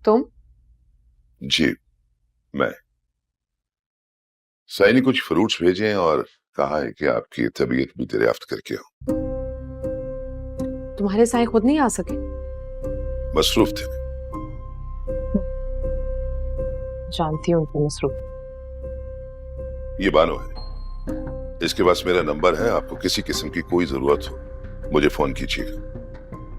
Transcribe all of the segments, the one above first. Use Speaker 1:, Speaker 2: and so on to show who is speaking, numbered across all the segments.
Speaker 1: तुम?
Speaker 2: जी मैं। साई ने कुछ फ्रूट्स भेजे हैं और कहा है कि आपकी तबीयत भी दरियाफ्त करके आओ।
Speaker 1: तुम्हारे साईं खुद नहीं आ सके?
Speaker 2: मसरूफ थे।
Speaker 1: जानती हूँ उनको मसरूफ।
Speaker 2: ये बानो है, इसके पास मेरा नंबर है। आपको किसी किस्म की कोई जरूरत हो मुझे फोन कीजिएगा।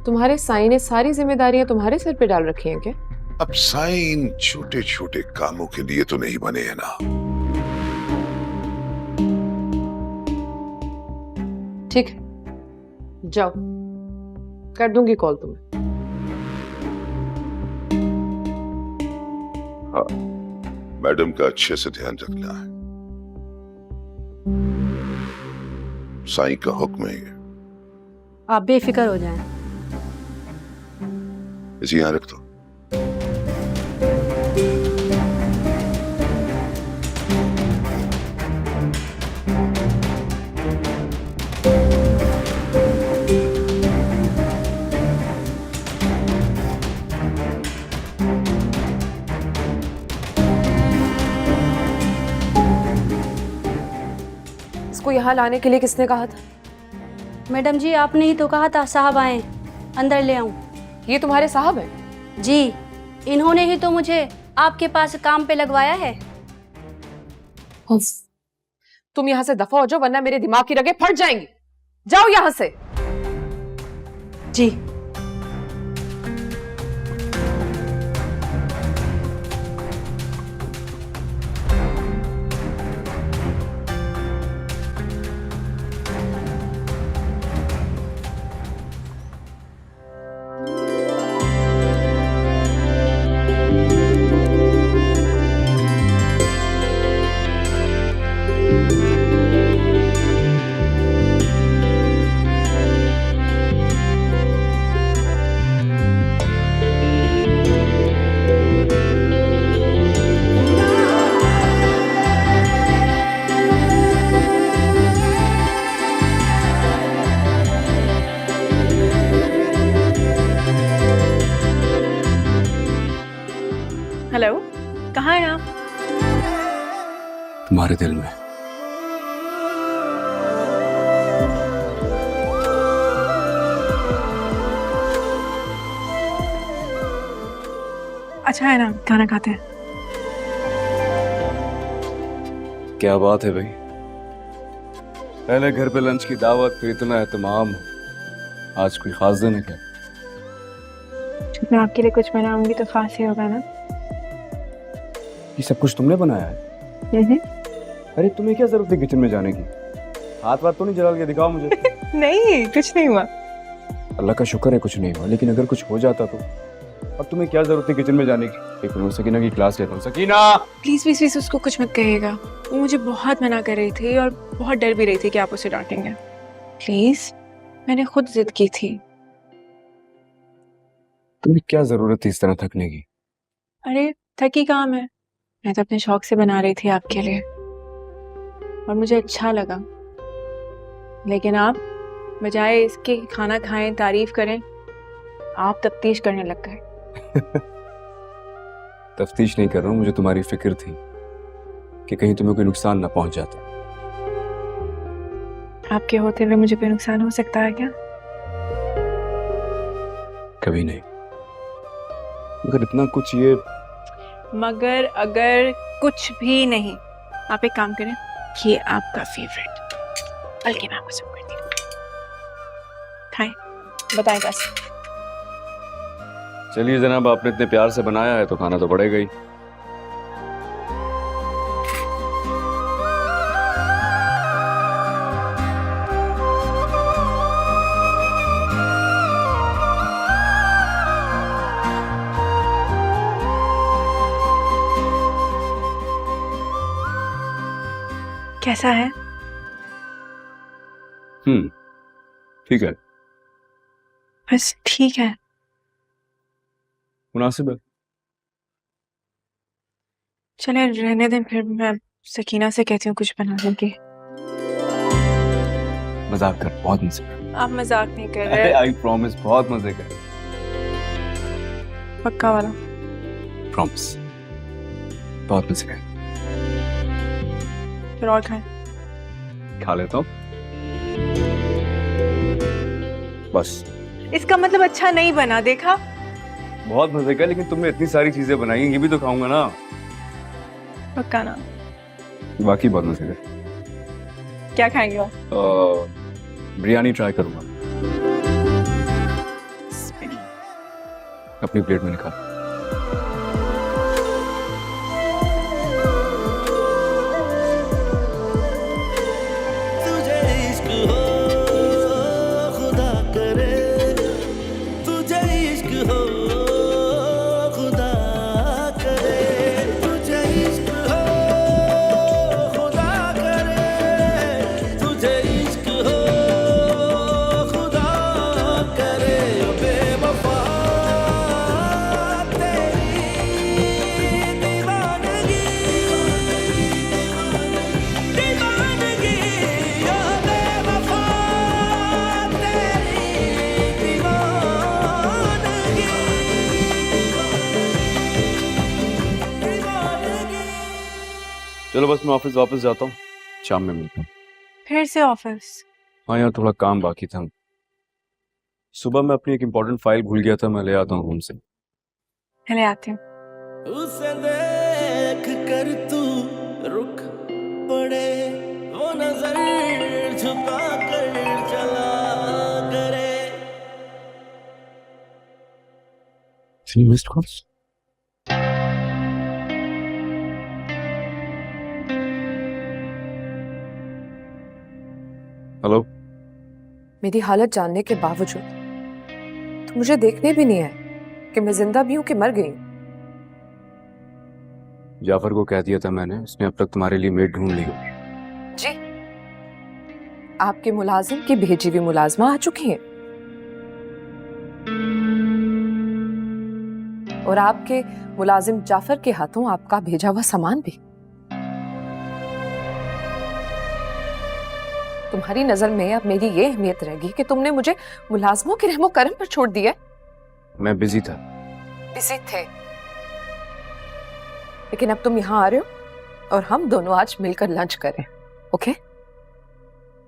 Speaker 1: तुम्हारे साईं ने सारी जिम्मेदारियां तुम्हारे सिर पे डाल रखी हैं क्या?
Speaker 2: अब साई इन छोटे छोटे कामों के लिए तो नहीं बने हैं ना।
Speaker 1: ठीक है, जाओ, कर दूंगी कॉल तुम्हें।
Speaker 2: हाँ, मैडम का अच्छे से ध्यान रखना है। साई का हुक्म है।
Speaker 3: आप बेफिक्र हो जाएं।
Speaker 2: इसे यहां रख दो।
Speaker 1: इसको यहाँ लाने के लिए किसने कहा था?
Speaker 3: मैडम जी, आपने ही तो कहा था साहब आए, अंदर ले आऊं।
Speaker 1: ये तुम्हारे साहब हैं?
Speaker 3: जी, इन्होंने ही तो मुझे आपके पास काम पे लगवाया है।
Speaker 1: तुम यहाँ से दफा हो जाओ वरना मेरे दिमाग की रगें फट जाएंगी। जाओ यहाँ से।
Speaker 3: जी।
Speaker 4: हेलो, कहाँ हैं आप?
Speaker 5: तुम्हारे दिल में।
Speaker 4: अच्छा है ना, खाना खाते हैं।
Speaker 5: क्या बात है भाई, पहले घर पे लंच की दावत पे इतना एहतमाम, आज कोई खास दिन है क्या?
Speaker 4: जब मैं आपके लिए कुछ बनाऊंगी तो खास ही होगा ना।
Speaker 5: ये सब कुछ तुमने बनाया है? अरे तुम्हें क्या जरूरत है किचन में जाने की? हाथ वाथ तो नहीं जला के दिखाओ मुझे।
Speaker 4: नहीं, कुछ नहीं हुआ।
Speaker 5: अल्लाह का शुक्र है कुछ नहीं हुआ, लेकिन अगर कुछ हो जाता तो? अब तुम्हें क्या जरूरत है किचन में जाने की? एक मिनट, सकीना की क्लास लेता हूँ। सकीना,
Speaker 4: प्लीज प्लीज प्लीज उसको कुछ मत कहिएगा। वो मुझे बहुत मना कर रही थी और बहुत डर भी रही थी कि आप उसे डांटेंगे। प्लीज, मैंने खुद जिद की थी।
Speaker 5: तुम्हें क्या जरूरत थी इस तरह थकने की?
Speaker 4: अरे थकी काम है, मैं तो अपने शौक से बना रही थी आपके लिए और मुझे अच्छा लगा। लेकिन आप बजाय इसके खाना खाएं, तारीफ करें, आप तफ्तीश करने लग गए।
Speaker 5: तफ्तीश नहीं कर रहा हूँ, मुझे तुम्हारी फिक्र थी कि कहीं तुम्हें कोई नुकसान ना पहुंच जाता।
Speaker 4: आपके होते हुए मुझे कोई नुकसान हो सकता है क्या?
Speaker 5: कभी नहीं, मगर इतना कुछ ये
Speaker 4: मगर अगर कुछ भी नहीं। आप एक काम करें, ये आपका फेवरेट, बल्कि मैं आपको सब करती हूँ। खाएं, बताएं कैसे।
Speaker 5: चलिए जनाब, आपने इतने प्यार से बनाया है तो खाना तो पड़ेगा ही।
Speaker 4: कैसा है?
Speaker 5: ठीक है,
Speaker 4: बस ठीक है।
Speaker 5: मुनासिब है।
Speaker 4: चले रहने दें, फिर मैं सकीना से कहती हूँ कुछ बनाने की।
Speaker 5: मजाक कर, बहुत मजे कर।
Speaker 4: आप मजाक नहीं कर रहे।
Speaker 5: आई प्रॉमिस, बहुत मजे कर।
Speaker 4: पक्का वाला?
Speaker 5: प्रॉमिस। बहुत मजे आए।
Speaker 4: फिर और खाएं।
Speaker 5: खा लेता हूँ बस।
Speaker 4: इसका मतलब अच्छा नहीं बना, देखा?
Speaker 5: बहुत मजे का, लेकिन तुमने इतनी सारी चीजें बनाई हैं, ये भी तो खाऊंगा ना।
Speaker 4: पक्का ना?
Speaker 5: बाकी बहुत मजे का।
Speaker 4: क्या खाएंगे आप?
Speaker 5: बिरयानी ट्राई करूंगा। अपनी प्लेट में निकाल।
Speaker 6: तुझे इश्क हो खुदा करे, तुझे इश्क हो खुदा करे, तुझे इश्क हो खुदा करे, तुझे इश्क हो खुदा करे, बेवफा तेरी दीवानगी, दीवानगी ओ बेवफा तेरी दीवानगी, दीवानगी।
Speaker 5: चलो बस मैं ऑफिस वापस जाता हूँ, शाम में मिलता हूँ।
Speaker 4: फिर से ऑफिस?
Speaker 5: हाँ यार, थोड़ा काम बाकी था। सुबह मैं अपनी एक इम्पोर्टेंट फाइल भूल गया था, मैं ले आता हूँ रूम से।
Speaker 4: ले आती हूँ।
Speaker 6: उसे देख कर तू रुक पड़े, वो नजर झुका कर चला करे।
Speaker 5: Missed calls. हेलो।
Speaker 1: मेरी हालत जानने के बावजूद तो मुझे देखने भी नहीं आए कि मैं जिंदा भी हूं कि मर गई हूं।
Speaker 5: जाफर को कह दिया था मैंने, उसने अब तक तुम्हारे लिए मेड ढूंढ ली हो।
Speaker 1: जी, आपके मुलाजिम की भेजी हुई मुलाजमा आ चुकी है और आपके मुलाजिम जाफर के हाथों आपका भेजा हुआ सामान भी। तुम्हारी नजर में अब मेरी ये अहमियत रहेगी कि तुमने मुझे मुलाजमों के रहमो करम पर छोड़ दिया।
Speaker 5: मैं बिजी था।
Speaker 1: बिजी थे, लेकिन अब तुम यहाँ आ रहे हो और हम दोनों आज मिलकर लंच करें। ओके?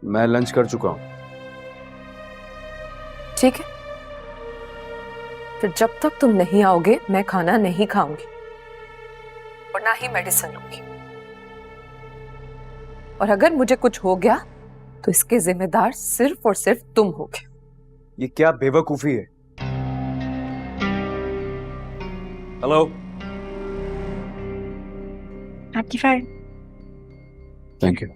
Speaker 5: मैं लंच कर चुका हूँ।
Speaker 1: ठीक है, फिर जब तक तुम नहीं आओगे मैं खाना नहीं खाऊंगी और ना ही मेडिसिन लूंगी। और अगर मुझे कुछ हो गया तो इसके जिम्मेदार सिर्फ और सिर्फ तुम होगे।
Speaker 5: ये क्या बेवकूफी है? हेलो।
Speaker 4: आपकी फाइल।
Speaker 5: Thank you.